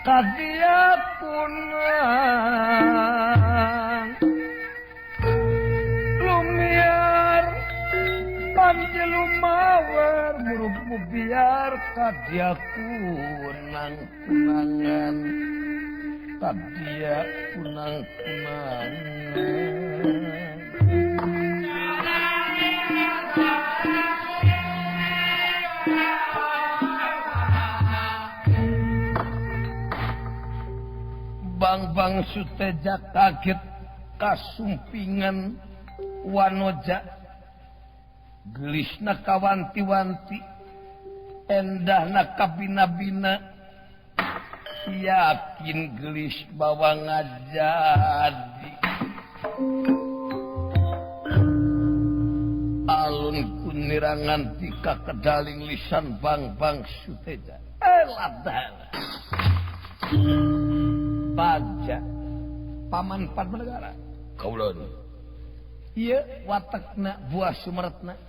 kadia punang lumiar panjelumawer murup biar kadia kunang kunangan kadia kunang kunangan Bang Suteja kaget kasumpingan wanoja gelisna kawanti-wanti endahna kabina-bina yakin gelis bawa ngajadi alun kunirangan tika kedaling lisan Bang Suteja eladal Baja paman Padmanegara kaulon ieu watekna buah sumeretna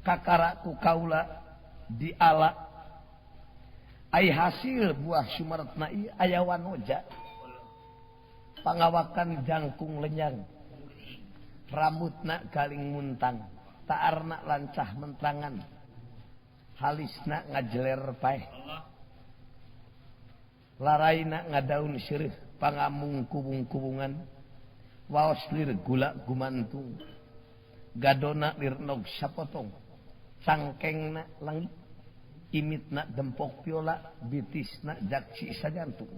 kakaraku kaula diala ai hasil buah sumeretna ieu aya wanoja pangawakan jangkung lenyang rambutna galing muntang taarna lancah mentangan halisna ngajeler paeh laraina ngadaun sirih pangamung kubung-kubungan waos lir gula gumantung gadona lir nog sapotong cangkengna langit imitna dempok piola bitisna jaksi sajantung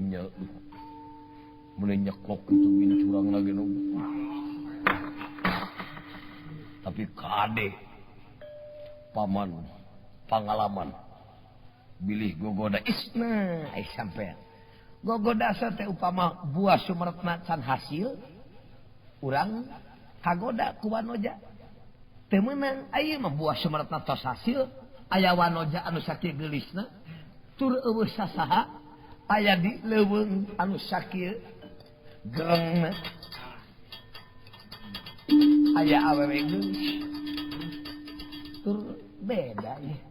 nya mun nyeklok itu min curang lagi nu tapi kade paman pengalaman bilih gogoda isna sampean gogoda teh upama buah sumeretna can hasil urang kagoda ku wanoja teu meunang aya mah buah sumeretna tos hasil aya wanoja anu sakieu geulisna tur eueuh sasaha aya di leuweung anu sakieu geungna aya awewe geulis tur beda ya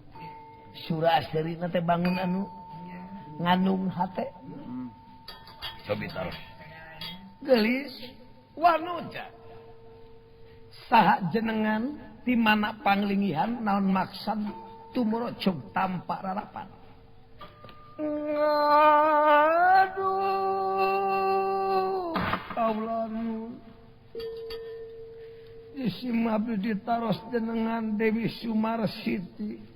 surah asrina teh bangun anu ngandung hate cobi taruh gelis wanoja saha jenengan di mana panglingihan naon maksad tumorocog tampak rarapan aduh kaulanu isim abdi ditaros jenengan Dewi Sumarsiti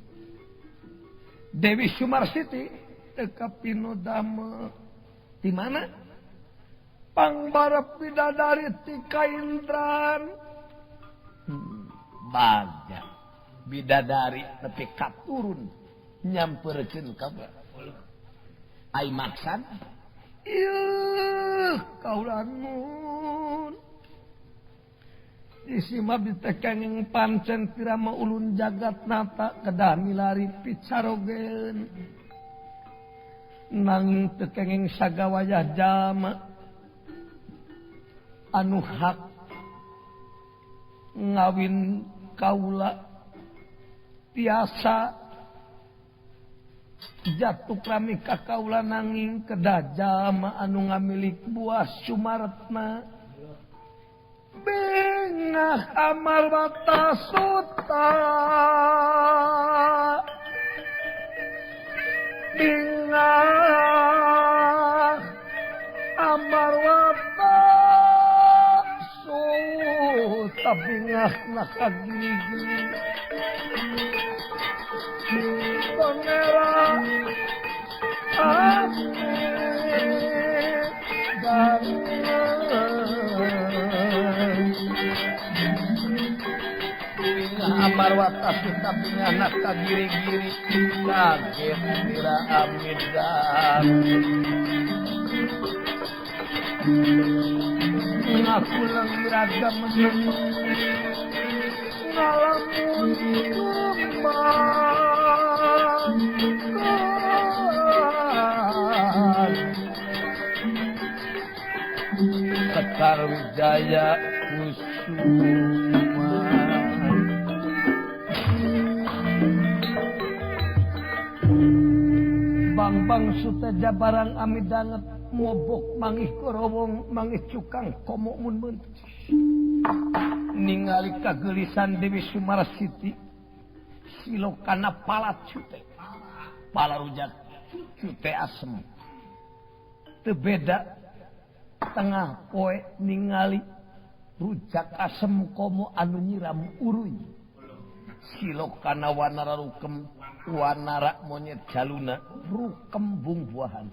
Dewi Sumarsiti teka Pinodama di mana? Pangbarep bidadari ti Kaindran. Baja bidadari tapi katurun nyamperkeun ka ai maksad ieu kaulanun isima bitekenging pancen pirama ulun jagat nata kedah milari picarogen nanging tekenging sagawayah jama anu hak ngawin kaula tiasa jatuh rami ka kaula nanging kedah jama anu ngamilik buah sumaretna bengah amal batasuta bengah amal batasuta bengah nakagili-gili pangeran dan amar watas tapi anak kagiri-giri kaget mira amidan ngaku lang iraga menung ngalamun kembang Sekar Wijaya Kusuma Bang suteja barang amidanget mobok mangih korowong mangih cukang komo mun beuntos ningali kagelisan Dewi Sumarsiti silokana palat cute palarujak cute asem teu beda tengah poe ningali rujak asem komo anu nyiram uruy silokana wanara rukem wanara monyet jaluna rukem bungbuahan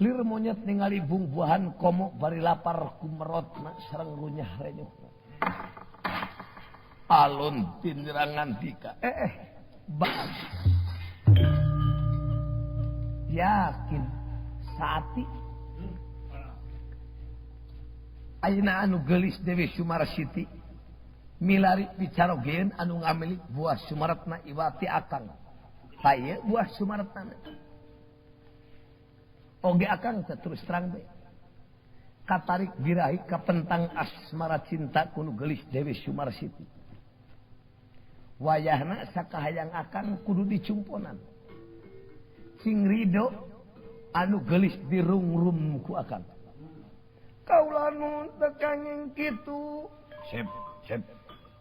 lir monyet ningali bungbuahan komo bari lapar kumerotna sareng runyah renyuhna alun tindirangan dika bang yakin saati ayeuna anu geulis Dewi Sumarsiti milari bicarogeun anu ngamilik buah Sumaretna Iwati Akang saya buah Sumaretna oge Akang terus terang be katarik birahi kapentang asmara cinta kuno gelis Dewi Sumarsiti wayahna sakahayang Akang kudu dicumponan sing rido anu gelis dirungrum ku Akang kaula nu tekanging kitu sep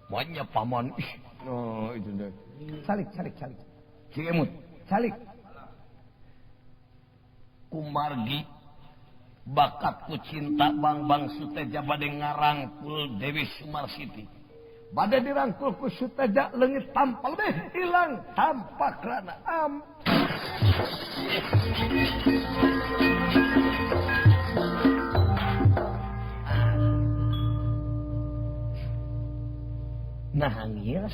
moanya paman oh itu deh calik Cimut calik kumargi bakatku cinta bang suteja bade ngarangkul Dewi Sumarsiti bade dirangkul ku suteja leungit tampal deh hilang tampak rana nangis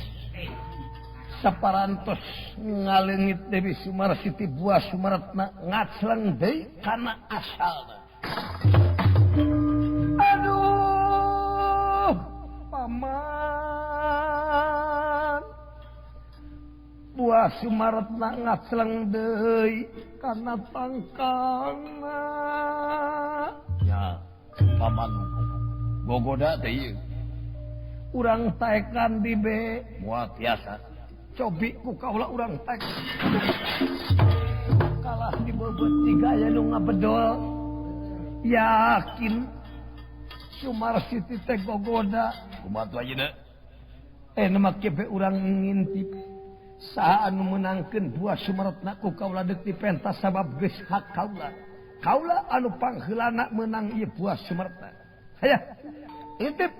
saparantos ngalengit Dewi Sumarsiti buah Sumaretna ngacleng deui kana asalna aduh paman buah Sumaretna ngacleng deui kana pangkangna ya paman gogoda teh urang taekan di be moal tiasa cobi ku kaula urang taek kalah di bobot tiga aya nu ngabedol yakin Sumarsiti teh gogoda kumaha ayeuna make be urang ngintip saha anu menangkeun buah Sumaretna ku kaula deuk dipentas sabab geus hak kaula anu pangheulana menang ieu buah Sumaretna hayah intip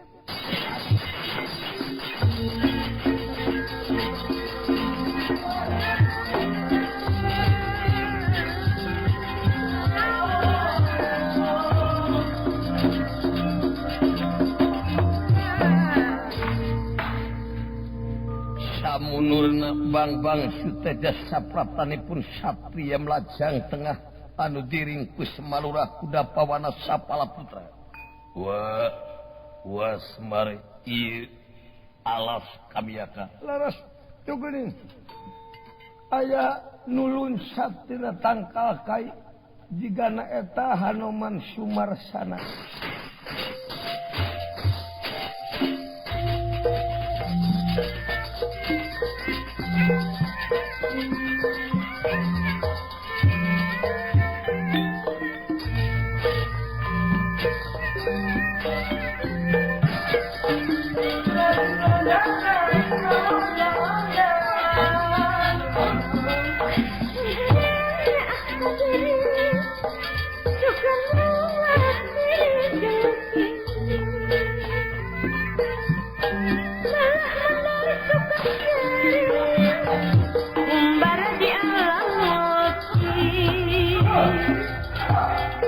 samunurna bang suteja sapraptanipun satriya melajang tengah anu diringkus malurah kuda pawana sapala putra wa semari ieu alas kamiyaka laras teu geuning aya nulun satina tangkal kai jigana eta Hanoman Sumarsana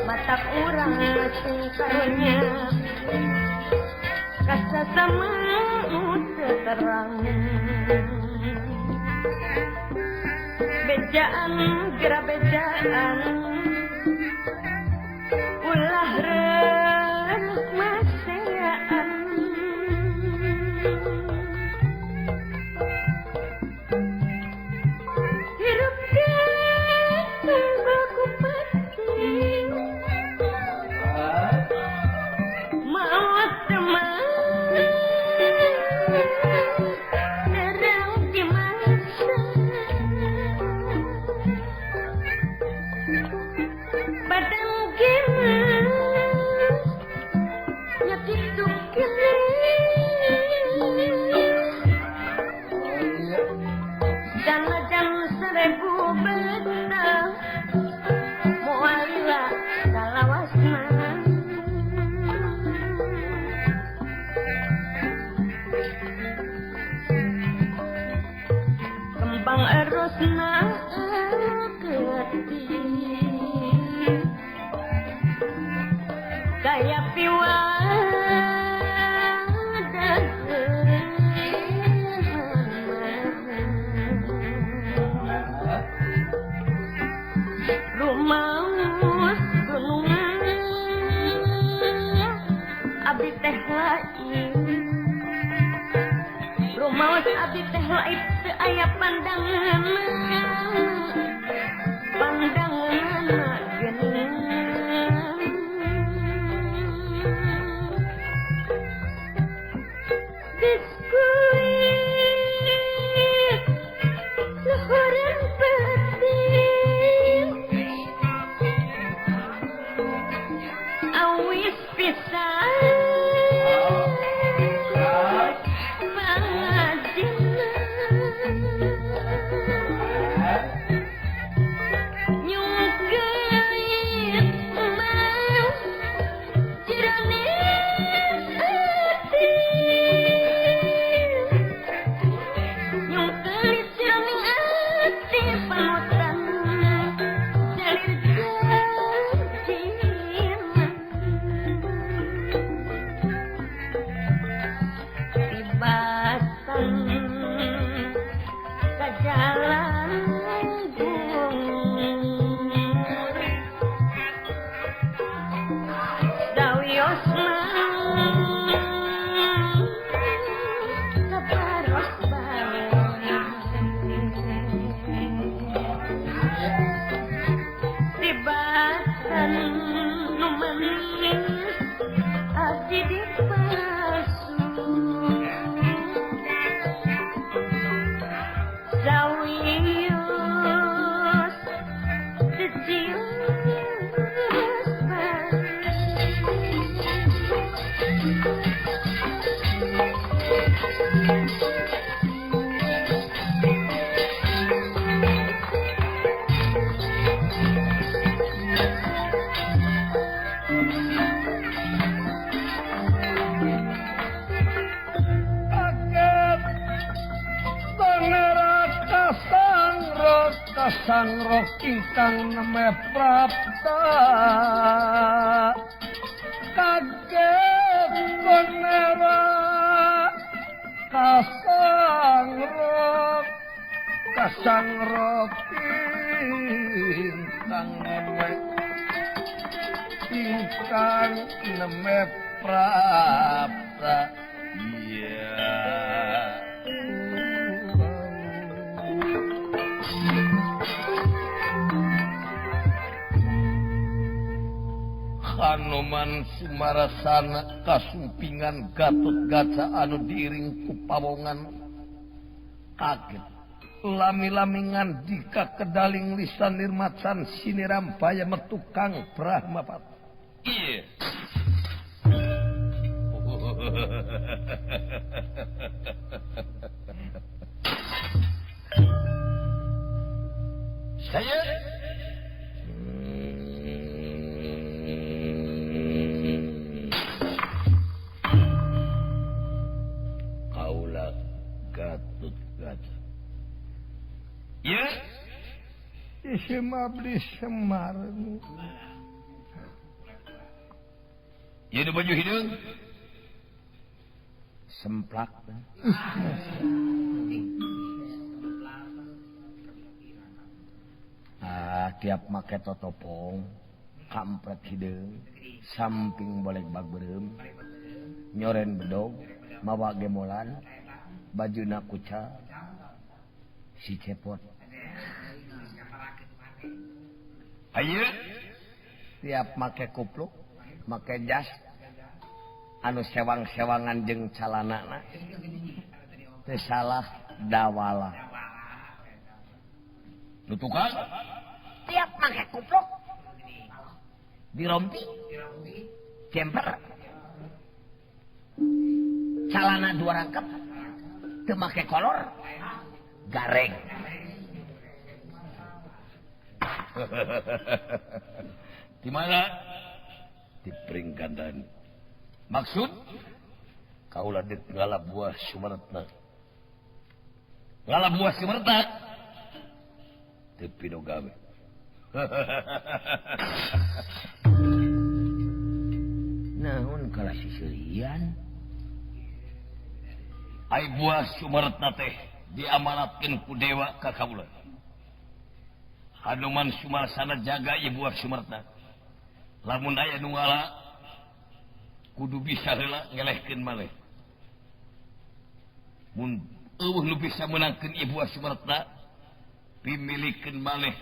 matak urang karunya kasasama terang bejaan geura bejaan ulah reuh maseaan hirup ku pati maot teman derang di masa Rumaus gunung abdi teh lain Rumaus abdi teh lain teu aya pandangan geuning diskuit luhureun penting awis pisan pangajina nyungkeun mah jiranis ati nyungkeun jiraning ati panutan jalir janjina tibatan ka jalan dawiosna kabaros bae tibatan nu manis abdi dipasu Zawius Cius Sangrok ingkang neme prapta kaget konera kasangrok ingkang neme prapta Hanuman Sumarasana kasumpingan Gatotkaca anu diiring ku pawongan kaget lami-lamingan dika kedaling lisan nirmacan sinirampaya metukang Brahmapati iya saya Gatotkaca. Ya, isi mabdi Semar. Ya, ada baju hidung. Semplak. Tiap make totopong, kampret hidung, samping boleh bagberem, nyoren bedog, mawa gemolan, baju nak kuca si cepot ayo tiap make kupluk make jas anu sewang-sewangan jeung calanana teu salah dawala nu tukang tiap make kupluk dirompi jemper calana dua rangkep teu make kolor gareng di mana di peringkatan maksud kaulah di ngalap buah Sumerta ngalap buah Sumerta di Pidogawe naon kalah sisirian ai buah Sumertna teh diamanatkeun ku dewa ka kaula Hanuman Sumarsana jaga ieu buah Sumertna lamun aya nu ngala kudu bisa heula ngelehkeun malih mun eueuh nu bisa menangkeun ieu buah Sumertna pimilikeun malih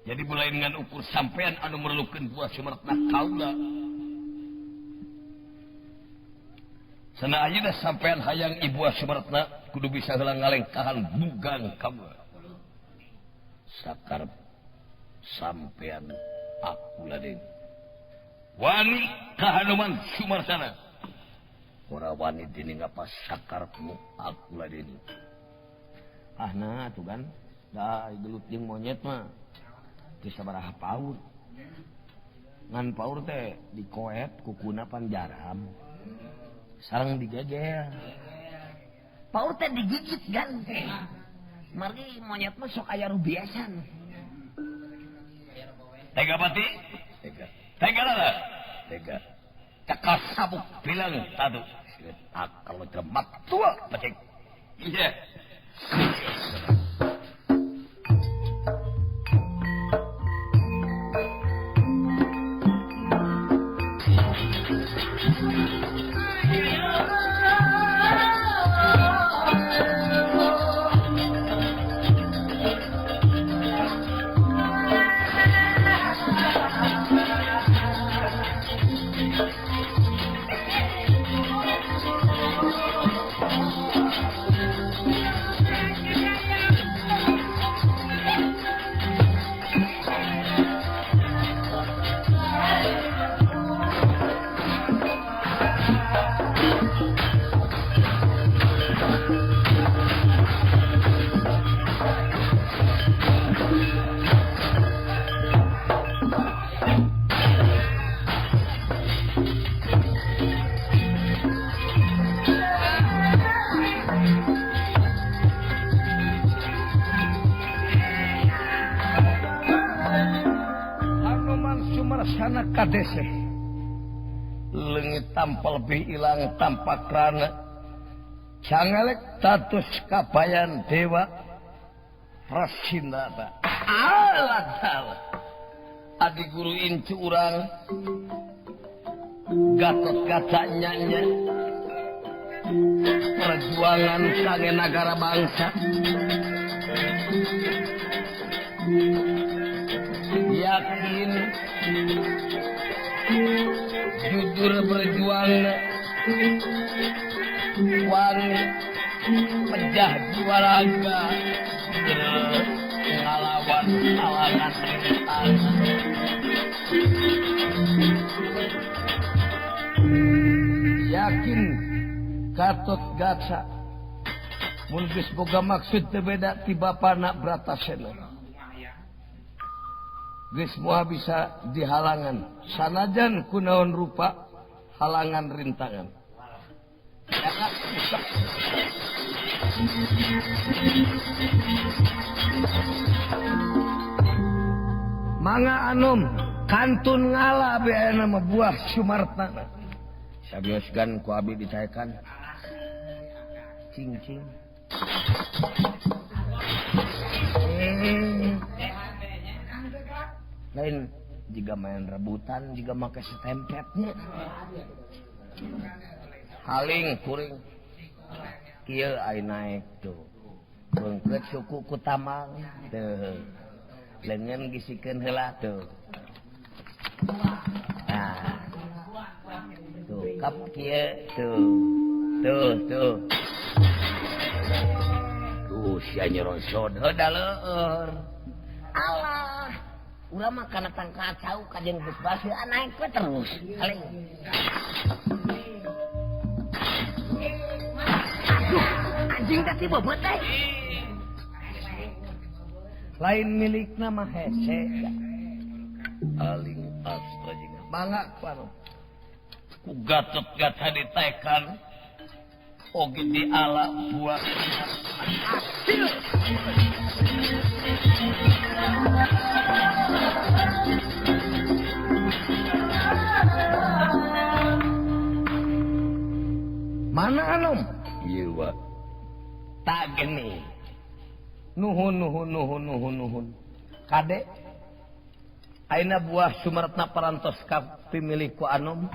jadi belain dengan ukur sampean anu merlukeun buah Sumertna kaula sana ayeuna sampean hayang ibu buah Sumertna kudu bisa heula ngalengkahan bugang kaula sakar sampean aku laden wani ka Hanuman Sumarsana ora wani dening apa sakarmu aku laden nah tuh kan da gelut jeung monyet mah teu sabaraha paur ngan paur teh dikoet kukuna pan jaram sareng digegel paur teh digigit kan margi monyet mah sok aya rubiasan tega pati tega lah tega cakal sabuk bilang tadu kalau jemat tua pacik iya kadese leungit tanpa lebih ilang tanpa krana cangelek tatus kabayan dewa Prasinata alat adi guru incu urang Gatot Kaca nyanya perjuangan sange negara bangsa yakin jujur berjuang wani pejah jiwa raga ngalawan halangan rintangan yakin Gatot Kaca mun geus boga maksud teu beda ti bapana Bratasena geus moal bisa dihalangan sanajan kunaon rupa halangan rintangan mangga anom kantun ngala beana nama buah Sumartana sabiosgan ku abi ditaekan cing lain jika main rebutan jika make setempetnya haling kuring kieu ai naik tuh beungkeut suku ku tamang teu leungeun gisikeun heula tuh nah tuh kap kieu tuh sia nyerosod heuh Allah ulah mah kana kacau kajeng geus basi naik we terus aling anjing teh ti bobot teh lain milikna mah hese aling astaga mangga panu ku Gatot Kaca ditaekan oge diala buah hasil Anom ieu wa tak geni nuhun kade ayeuna buah sumaretna parantos ka pimilih ku Anom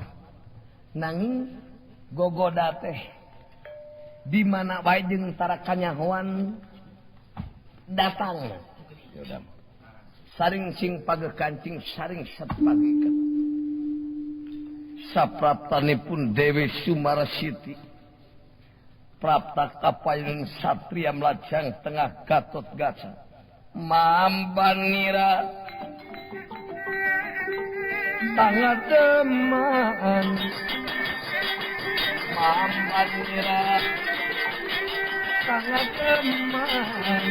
nanging gogoda teh di mana bae jeung tara kanyahoan datang saring sing pagekancing saring satpagikeun sapraptanipun Dewi Sumarsiti prapta kapayun satria melajang tengah Gatot Kaca mambanira sangat teman mambanira sangat teman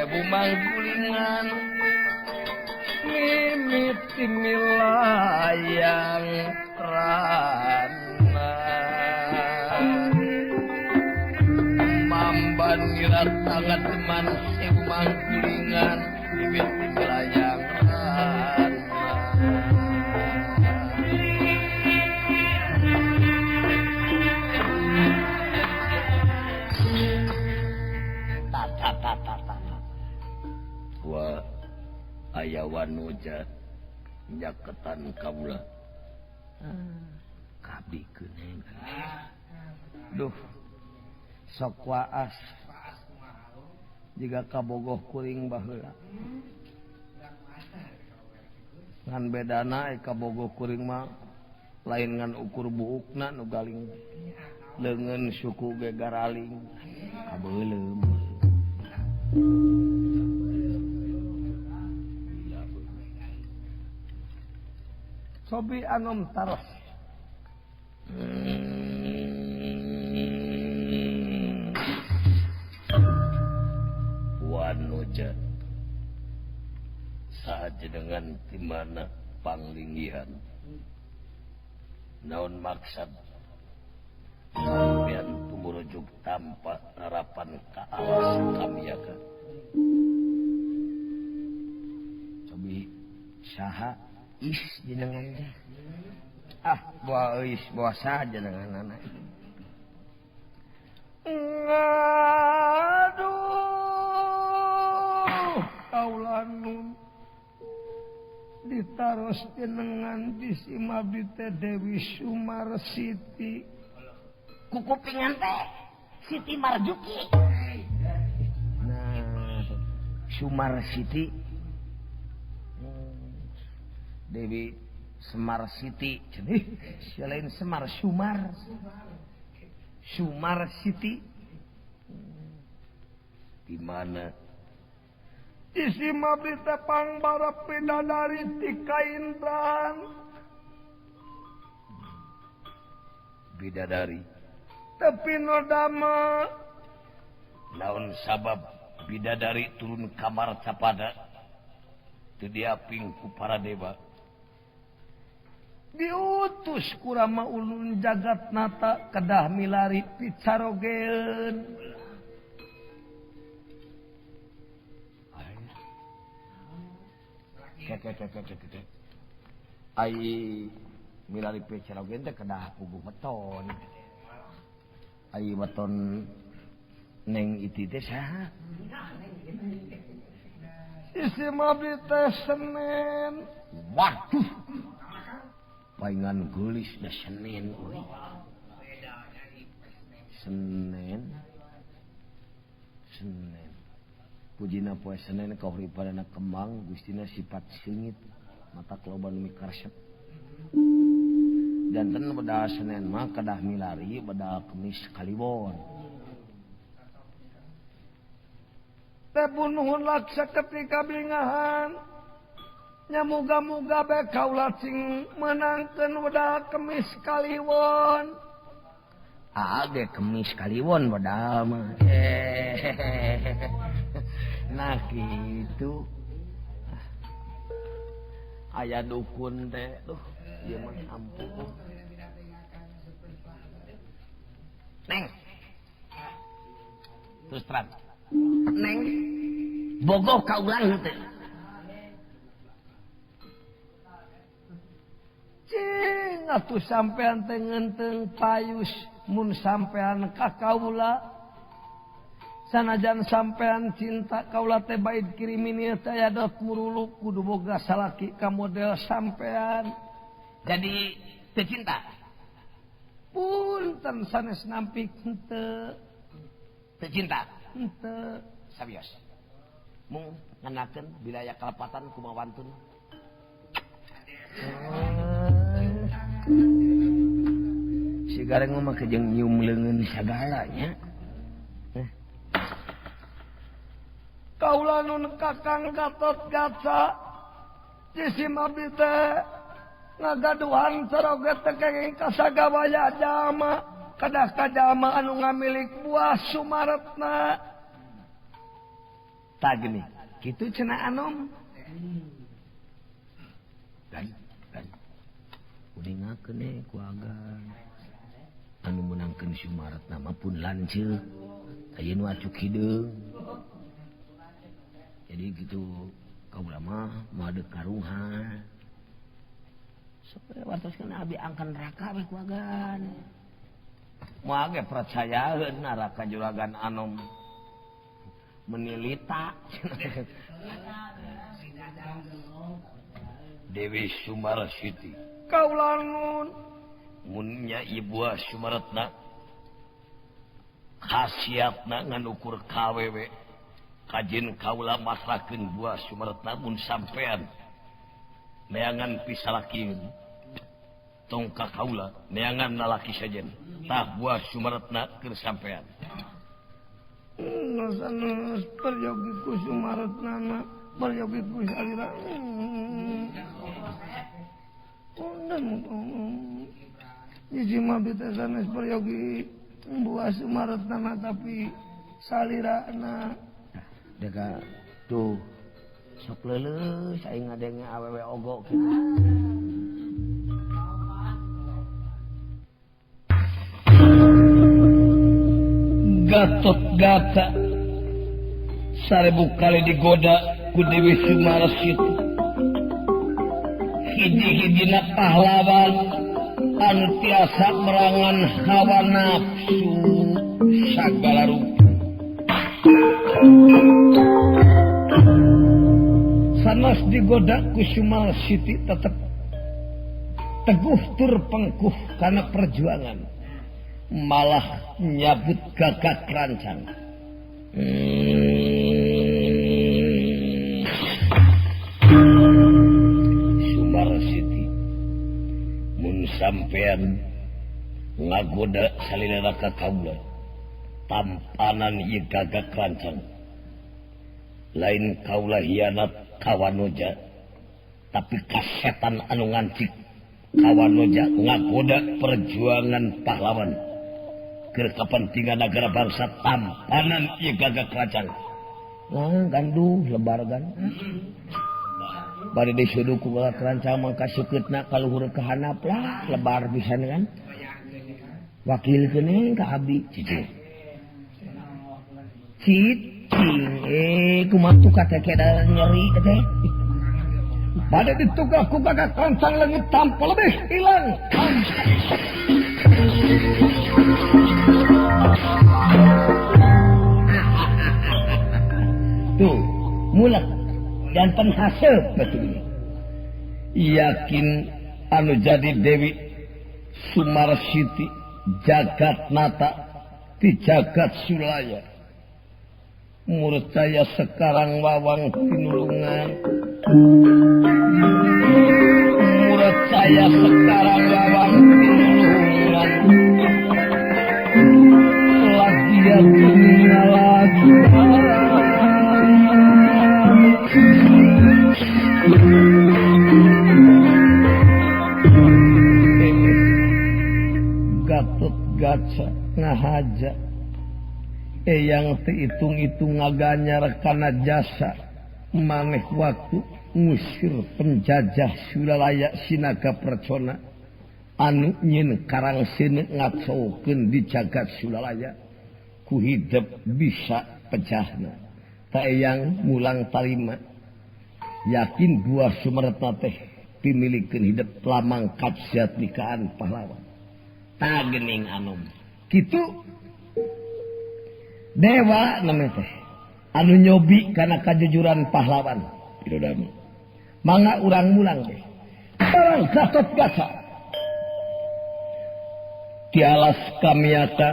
bumang gulingan mimiti milayang rana mambanira sangat teman bumang gulingan mimiti milayang rana wa ayawanuja nyaketan kaula kabikeun duh sok waas jiga kabogoh kuring baheula ngan bedana kabogoh kuring mah lain ngan ukur buukna nu galing leungeun suku ge garaling kabeuleuh Sobi Anom taros wanuja saja dengan timana panglinggihan naon maksud sampean tumurujuk tanpa harapan ka alas kamiaka cobi saha is jenengan teh bawa is bawa saja dengan anak aduh kaulanun ditaros jenengan bisi mabdi teh Dewi Sumarsiti kukupingan teh Siti Marjuki nah Sumarsiti Dewi Semarsiti selain Semar Sumarsiti di mana isi mabdi teh pangbara bidadari ti Kaindran bidadari tapi nodama naon sabab bidadari turun kamar capada teu diaping ku para dewa diutus ku Rama Ulun Jagatnata kedah milari picarogeun ai milari picarogeun teh kedah puguh weton ai weton neng iti teh saha isi mabdi teh Senen waduh paingan geulis da Senen euy Senen pujina poe Senen kauripadana kembang gustina sifat singit mata keloban mikarsep janten beda Senen mah kedah milari beda Kemis Kaliwon teh nuhun laksa ketika blingahan nya muga-muga bae kaula sing menangkeun wedal Kemis Kaliwon ge Kemis Kaliwon wedal mah nah kitu aya dukun teh duh ieu mah ampun neng terus terang neng bogoh ka ulang teh cing atuh sampean teh ngenteng payus mun sampean ka kaula sanajan sampean cinta kaula teh bait kirimin ieu teh dot muruluk kudu boga salaki ka model sampean. Jadi teu cinta. Punten sanes nampik henteu. Teu cinta. Henteu. Sabios. Mung ngenakeun wilayah kalepatan kumawantun. Si gareng mah kejeng nyium leungeun sagalanya. Kaula nun Kakang Gatot-Kaca jisim abdi teh ngagaduhan saroget teh kenging kasagawaya jalma kadah ka jalma anu ngamilik buah Sumaretna. Tah gini, kitu cenah Anom. Dan uningakeun ku agan anu menangkeun Sumaretna mah pun lanceuk aya nu acuk hideung. Jadi gitu kaula mah moade karuhan. Supaya wartoskeun abi angkan neraka we ku agan. Moal ge percayaeun neraka juragan Anom menilita. Dewi Sumarsiti kaula nun munnya ibu Sumaretna khasiatna nganukur kawewe kajin kaula masrakeun buah Sumaretna mun sampean neangan pisalaking tong ka kaula neangan lalaki sajen tah buah Sumaretna keur sampean. Sanes peryogi ku Sumaretna mah peryogi ku salira. Jadi mah beta sanes peryogi buah Sumaretna tapi salirana. Deka tuh sok leuleus aing ngadenge awewe ogo kitu. Gatot-Kaca sarebu kali digoda ku Dewi Sumarsiti. Hiji-hijina pahlawan anu tiasa merangan hawa nafsu sagala rupa. Sanes digoda ku Sumarsiti tetep teguh tur pengkuh karena perjuangan malah nyabut gagak rancang. Sumarsiti mun sampean ngagoda salilana ka kaula tampanan ieu gagak rancang lain kaula hianat kawanoja tapi kasetan anu ngancik kawanoja ngagoda perjuangan pahlawan keur kepentingan negara bangsa tampanan ieu gagak rancang. Ganduh lebar gan. Bari disuduh ku gagak rancang mangka sukeutna kaluhur ka handap lah lebar pisan kan. Wakilkeun ka abdi cicing. Kumaha tukak teh keda nyeri teh. Bade ditugah ku gagak rancang leungit tampol lebih ilang. Tuh, mulak dan penhasil betul. Yakin anu jadi Dewi Sumarsiti jagat nata di jagat sulaya. Murid saya sekarang wawang tinulungan. Murid saya sekarang wawang tinulungan. Lagi ya dunia lagi. Gatot-Kaca ngahaja yang dihitung-hitung ngaganyar kana jasa maneh waktu ngusir penjajah Sulalaya sinaga percona anu nyin karangseun ngacokeun di jagat Sulalaya ku hidup bisa pecahna ta eyang mulang tarima yakin buah Sumaretna teh pimilikeun hidup lamang kaciat nikahan pahlawan ta geuning anu kitu dewa namanya teh anu nyobi kana kajujuran pahlawan Widodari mangga urang mulang teh barang Gatotkaca tialas kamiata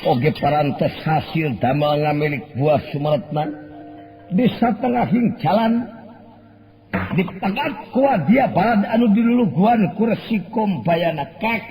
oge parantos hasil damel ngamilik buah Sumaretna di satengahing jalan dipegat kuat dia balad anu diluluguan ku Resikom bayana kek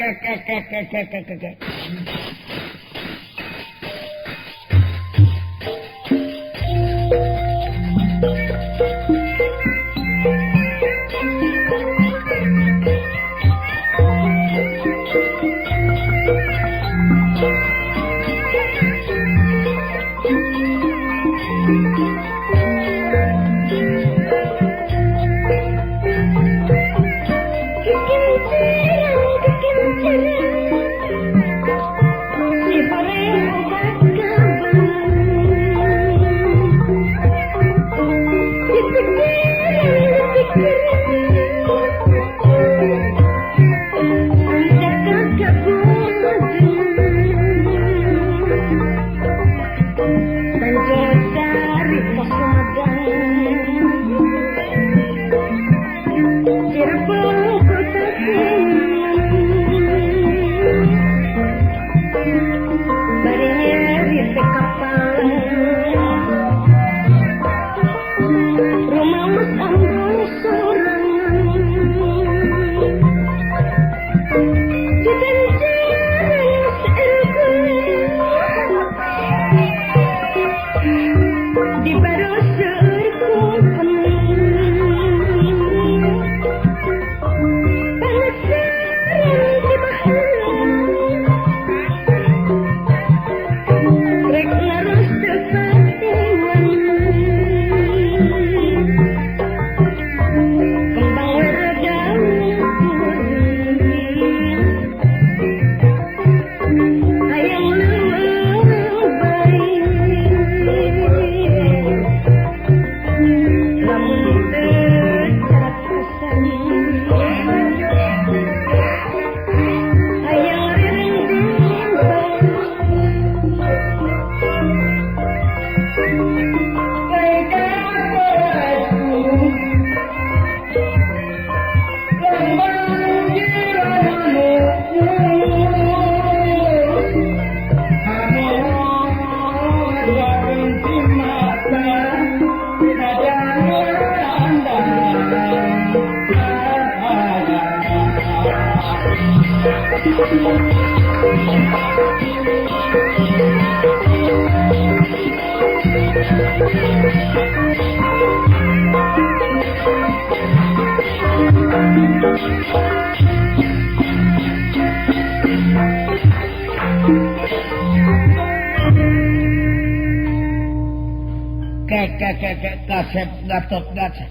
Kasep Gatotkaca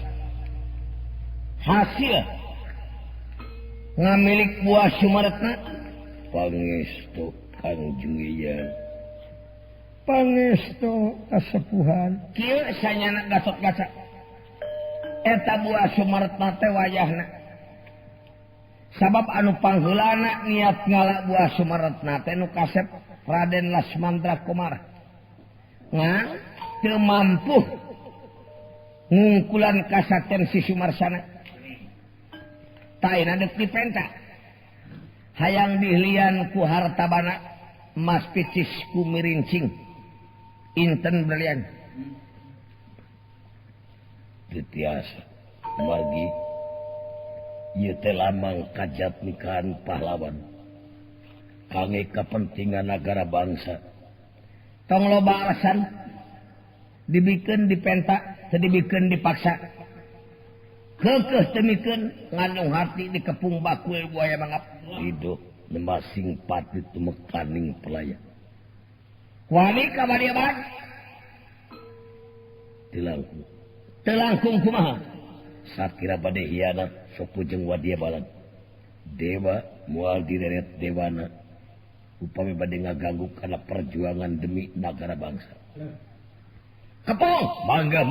hasil ngamilik buah Sumaretna pangestu Kang Juwijan pangestu kasepuhan kieu sanyana Gatotkaca eta buah Sumaretna teh wayahna sabab anu pangheulana niat ngala buah Sumaretna teh nu kasep Raden Lasmandra Komara teu mampu ngungkulan kasaten si Sumarsana taina deuk dipenta hayang dihlian ku hartabana emas picis ku mirincing inten berlian titiasa margi ieu teh lamang kajat nikahan pahlawan kangge kapentingan nagara bangsa tong loba alasan dibikeun dipenta sedibikeun dipaksa keukeuh temikeun ngandung hati dikepung bakul buaya mangap hidup nemasing pati tumekaning pelaya wani ka bade bang telangkung kumaha sakira bade hianat sok pujeng wadia balan dewa moal direret dewana upami bade ngaganggu kana perjuangan demi negara bangsa kepong mangga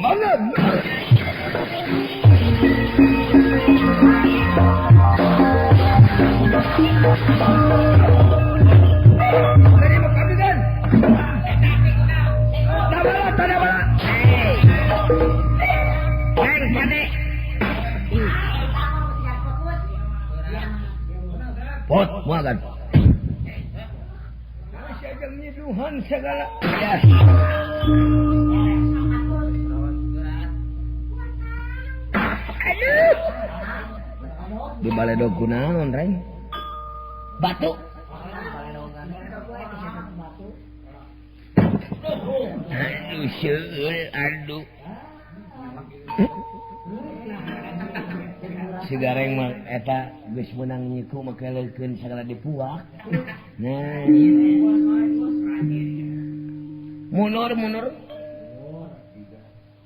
Pade. Pot makan. Saya nyiduhan segala. Ya. Aduh. Di baledog kunaon, Reng? Batu. Aduh, seul, aduh. Si Gareng mah eta geus meunang nyiku make leukeun sagala dipuak. Nah, munur.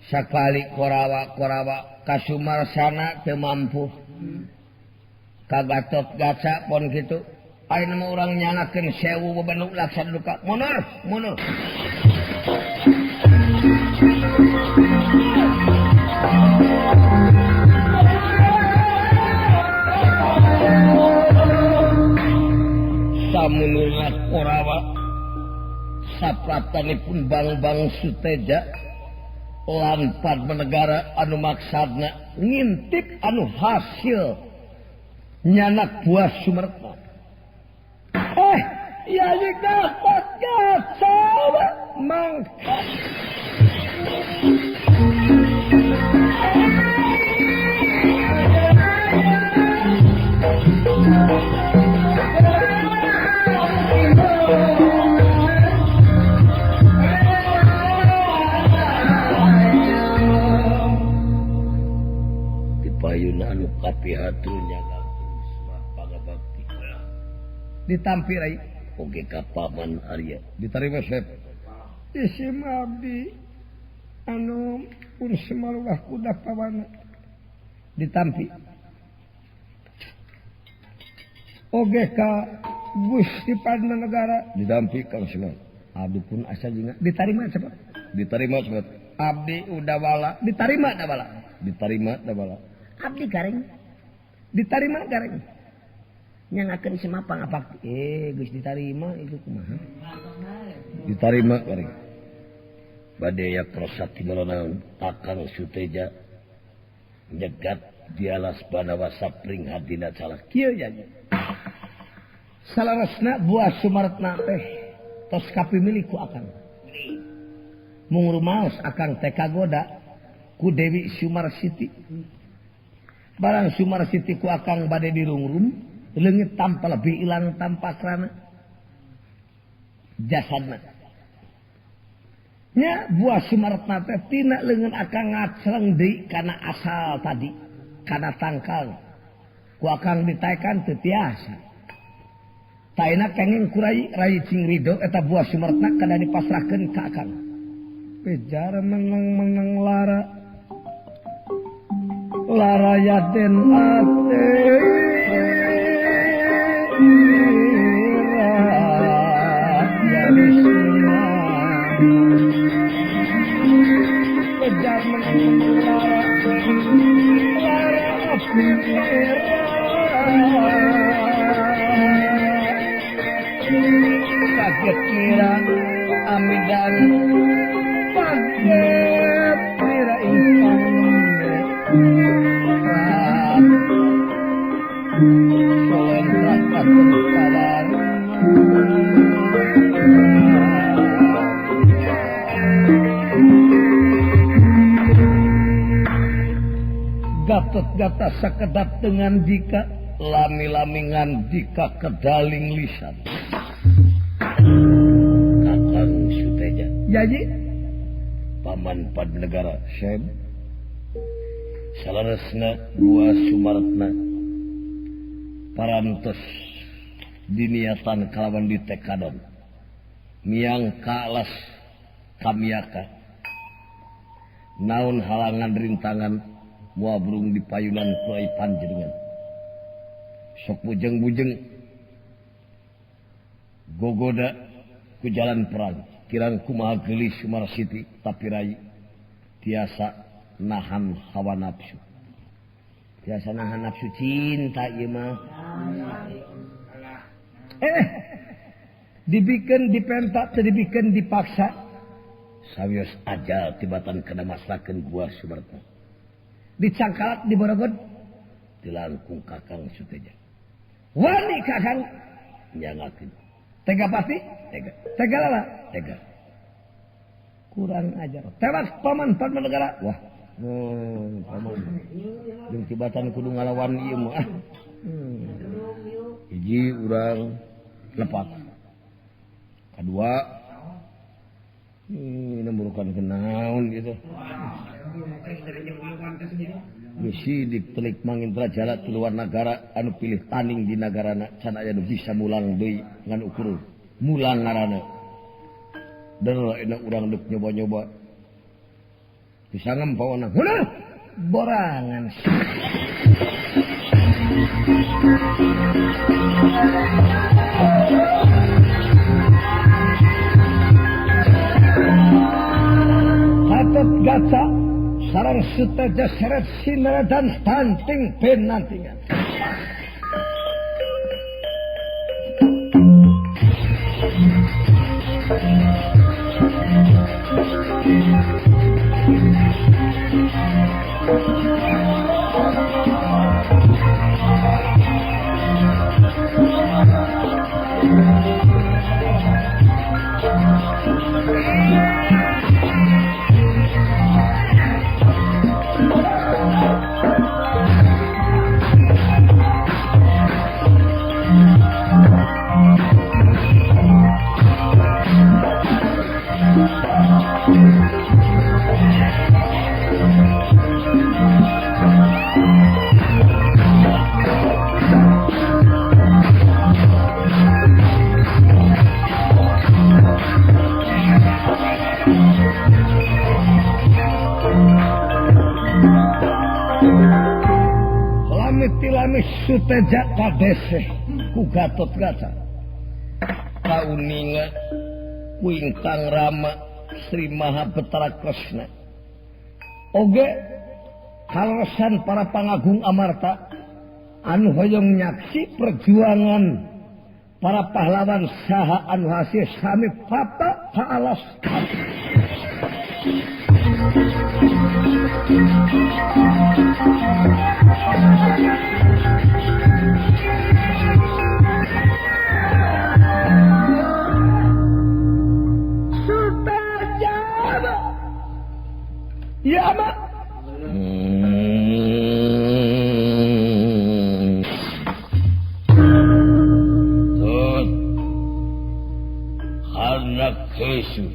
Sakali korawa kasumarsana teu mampu. Kagatot gaca pon kitu. Ayeuna mah urang nyanakeun 1000 bebenuk laksana duka. Munur. Samunurna korawa sapratanipun bang Suteja lanpad menegara anu maksadna ngintip anu hasil nyanak buah Sumerta. Ya dapat gaca mangka. Dipayuna anu kapihatunya pangabakti. Ditampi rai oge ka paman Arya. Ditarima Syekh. Isim abdi anu pun semalulah kuda pawana. Ditampi. Oge ka Gusti Padmanegara. Ditampi Kang Sunan. Abdi pun asa jeung ditarima cepet. Ditarima cepet. Abdi udah wala. Ditarima da wala. Abdi Gareng. Ditarima Gareng. Nyangakeun semapang apa? Geus ditarima itu kumaha? Ditarima Gareng. Bade ya prosat timalonaun Kakang Suteja nyegat dialas banawa sapring hadina calak. Kieu nya. Salaresna buah Sumartna teh tos kapimilih ku akang. Mung rumaos akang teh kagoda ku Dewi Sumarsiti. Barang Sumarsiti ku akang bade dirungrum, leungit tanpa lebih ilang tanpa krana jasadna. Nya buah Sumartna teh tina leungeun akang ngacreng deui kana asal tadi, kana tangkal. Ku akang ditaekan teu tiasa. Taina kenging kurai Rai Cingrido eta buah Sumartna kada dipasrahkeun ka akang. Pejar menang lara yaden ate ya Bismillah. Pejar menang lara kaget mira amidan paget mira ingkang soen rakat kabar gatot-gata sakedap dengan dika lami-lamingan dika kedaling lisan Kakang Suteja. Jadi paman Padmanegara Syekh salaresna buah Sumartna parantos diniatan kalawan ditekadon miang kalas kamiaka naon halangan rintangan muabrung di payunan kuai panjenengan sok bujeng-bujeng gogoda ku jalan perang kirang kumaha gelis Sumarsiti tapi rai tiasa nahan hawa nafsu tiasa nahan nafsu cinta ieu mah dibikin dipentak teu dibikin dipaksa sawios ajal tibatan kana masrakeun buah Sumartna di Cangkalat di Borogod dilangkung Kakang Suteja wani Kakang nyangakeun tega pasti tega lala tega kurang ajar tewas paman negara wah paman jeung tibatan kudu ngalawan ieu mah hiji urang lepat kedua nemburukan kenaon gitu sidik telik mangintra jala di luar negara anu pilih tanding di nagarana can aya nu bisa mulang deui ngan ukur mulang ngaranna dan enak urang dek nyoba-nyoba bisa ngempawna hunah borangan Hatot gaca sarang Suteja seret sinara dan tanting penantingan Suteja kadese ku Gatot Kaca kauninga ku Ingkang Rama Sri Mahabetara Kresna oge kaleresan para pangagung amarta anu hoyong nyaksi perjuangan para pahlawan saha anu hasil sami papa kaalas ya mak Tut anak Kesu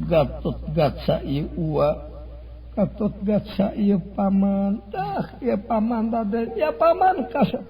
Gatot Kaca ieu uwa Gatot Kaca ieu paman dah ya paman Raden ya paman kasep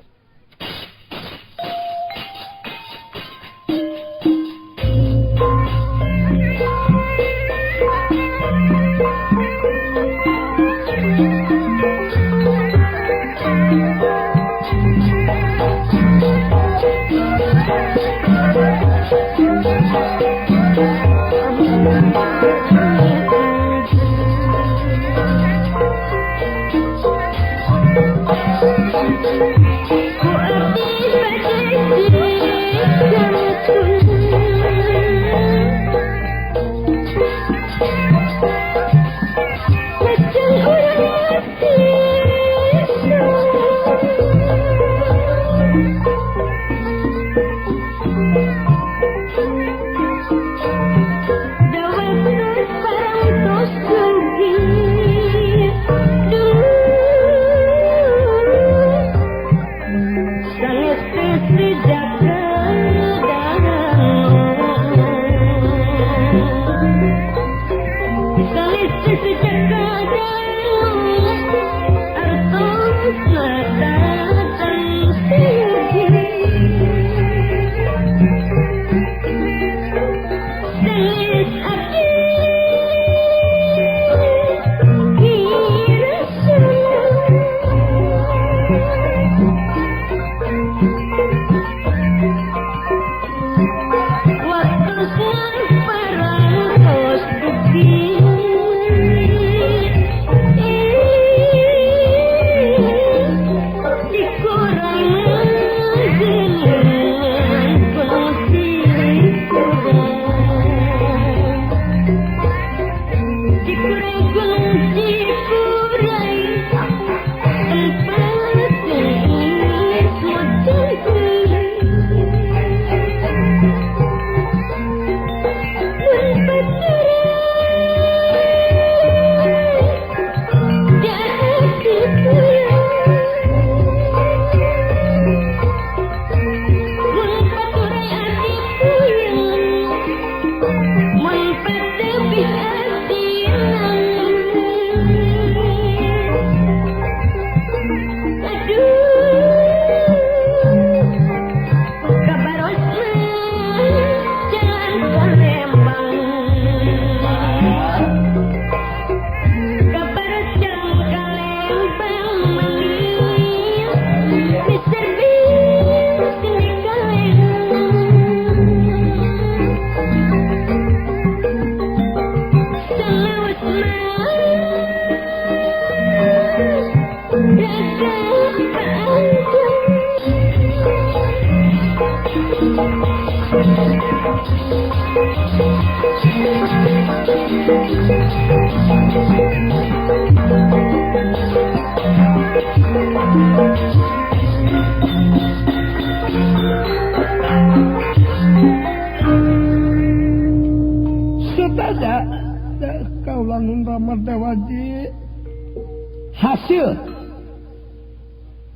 hasil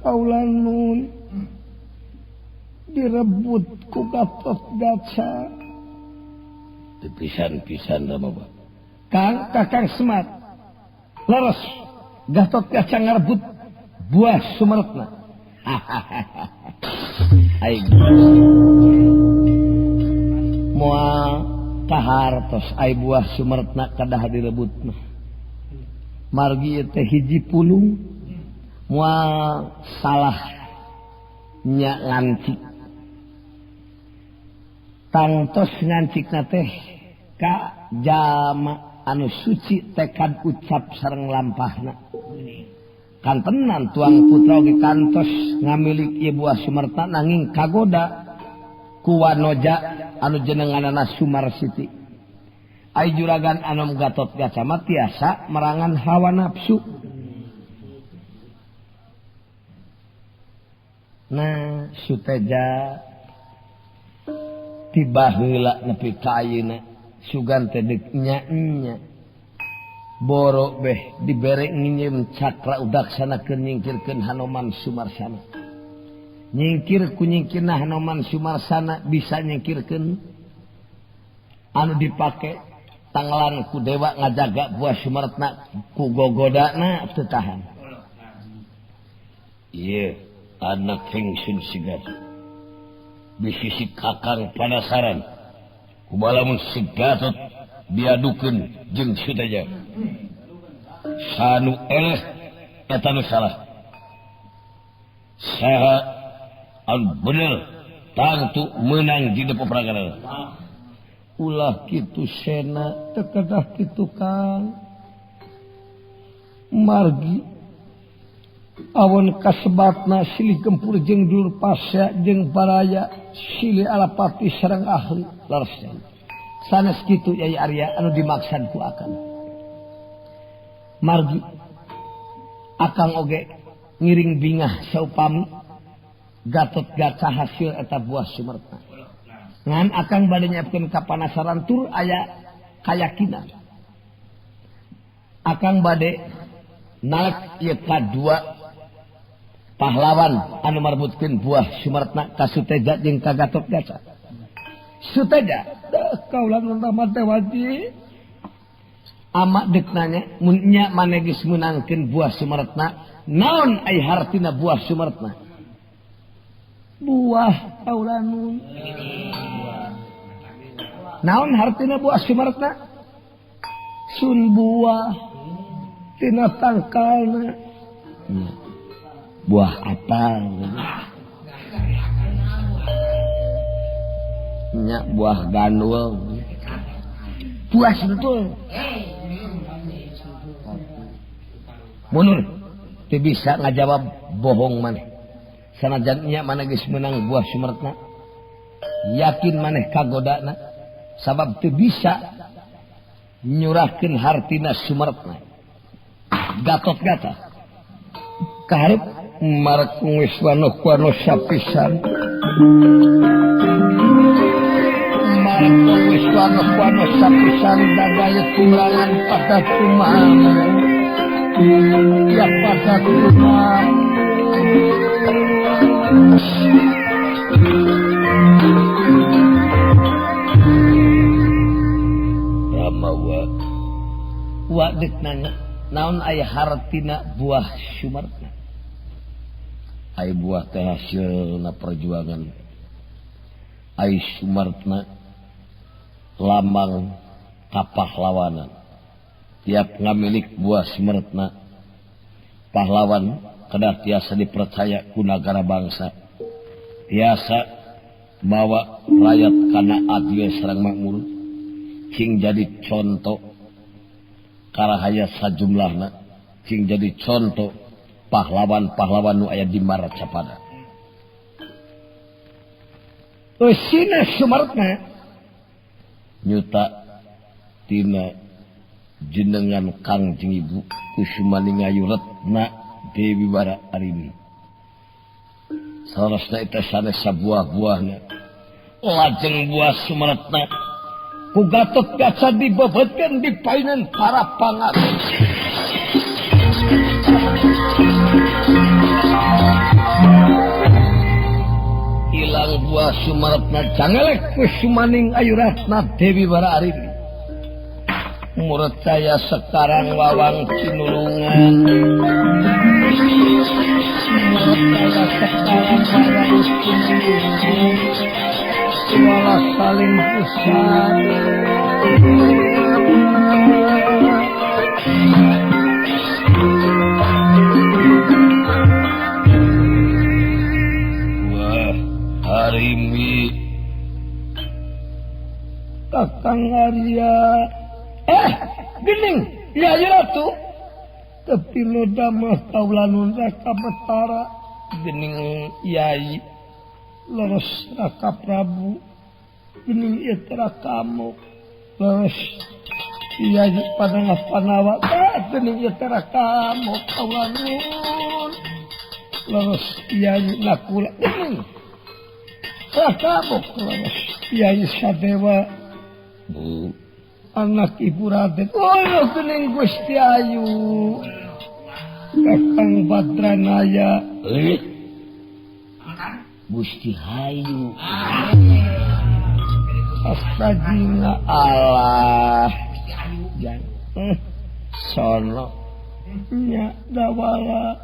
kaulah nun direbut ku Gatotkaca pisan-pisan dah mah Kakang Semar leres Gatotkaca ngarebut buah Sumertna aing moal kahartos ai buah Sumertna kadah direbutna margi teh hiji pulung moal salah nya ngancik tangtos ngancikna teh ka jama anu suci tekad ucap sareng lampahna kan tenan tuang putra oge kantos ngamilik ieu buah Sumertna nanging kagoda ku wanoja anu jenenganana Sumarsiti ai juragan anu Gatotkaca mah tiasa merangan hawa nafsu. Nah Suteja tiba heula nepi ka ayeuna sugan teh deuk nya boro beh dibere nginjem cakra udaksanakeun nyingkirkeun Hanoman Sumarsana nyingkir ku nyingkirna Hanoman Sumarsana bisa nyingkirkeun anu dipake tanggalan ku dewa ngajaga buah Sumertna ku gogodana teu tahan ieu anak hengsun sigar bisisi kakang panasaran kubalamun si Gatot diadukeun jeung Suteja sanu eleh eta nu salah saha anu bener tangtu menang di peperangan ulah kitu sena teu kedah kitu Kang margi awon kasebatna silih gempur jeung Dulur Pasya jeung Baraya silih alapati sareng ahli larsen sanes kitu Yai Arya anu dimaksad ku akang margi akang oge ngiring bingah saupami Gatotkaca hasil eta buah Sumertna ngan akang bade nyiapkeun ka panasaran tur aya kayakinan akang bade naek ieu kadua pahlawan anu marbutkeun buah Sumertna ka Suteja jeung ka Gatotkaca Suteja kaulah nambah teh wajib ama deuk nanya mun nya maneh geus meunangkeun buah Sumertna naon ai hartina buah Sumertna buah kaulah nun naon hartina buah Sumertna sun buah tina tangkalna buah apal nya buah gandul buah sentul munur teu bisa ngajawab bohong maneh sanajan nya maneh geus meunang buah Sumertna yakin maneh kagodana sabab teu bisa nyurahkeun hartina Sumertna Gatotkaca kaharep marek geus wano-wano sapisan marek geus wano-wano sapisan dagaya kurangan pada kumaha ya pada kumaha wa deuk nanya naon aya hartina buah Sumertna ai buah teh hasilna perjuangan ai Sumertna lambang kapahlawanan tiap ngamilik buah Sumertna pahlawan kedah tiasa dipercaya ku nagara bangsa tiasa mawa rakyat kana adil sareng makmur cing jadi contoh karahaya sajumlahna cing jadi contoh pahlawan-pahlawan nu aya di Maracapada usina Sumertna nyuta tina jenengan Kang jeung Ibu Kusumani Ngayuretna Dewi Bara Arini salasna eta sanes sabuah-buahna lajeng buah Sumertna ku Gatotkaca dibebetkeun di paineun para pangaruh Wah sumaratna cangelek kusumaning ayuratna Dewi Bararini. Murid saya sekarang wawang cinulungan. Murid saya sekarang wawang cinulungan. Wala saling pusat. Wah, Harimi Kakang Arya gening ya ratu tapi lo damah kaulanun raka betara gening yai leres raka Prabu gening itera kamu leres yai padangah panawa gening itera kamu kaulanun leres yai nakula gening raka kamu leres yai Sadewa anak ibu Raden. Oh, gening Gusti Ayu. Kakang Badranaya. Gusti Ayu. Astagina Allah. Sono. Nya dawala.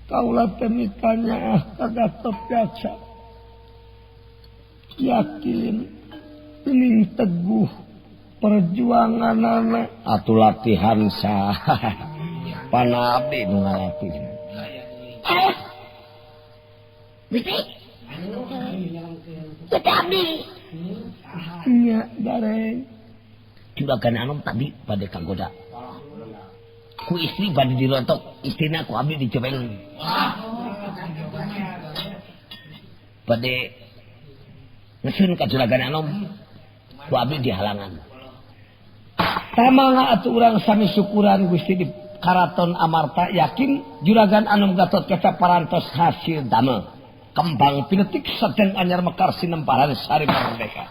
Kaula temitanya kagatot kaca. Yakin. Ini teguh perjuangan anak atau latihan sah panabi nu ngalatih Bisa kita abdi nya dareng juragan anom tadi pada kagoda ku istri pada dirontok istrina ku abdi dicobeng pada ngesun ka juragan anom ku abdi di halangan. Tamanga atuh urang sami syukuran Gusti di Karaton Amarta yakin juragan Anom Gatot Kaca parantos hasil damel kembang pinetik sedeng anyar mekar sinemparan sari merdeka.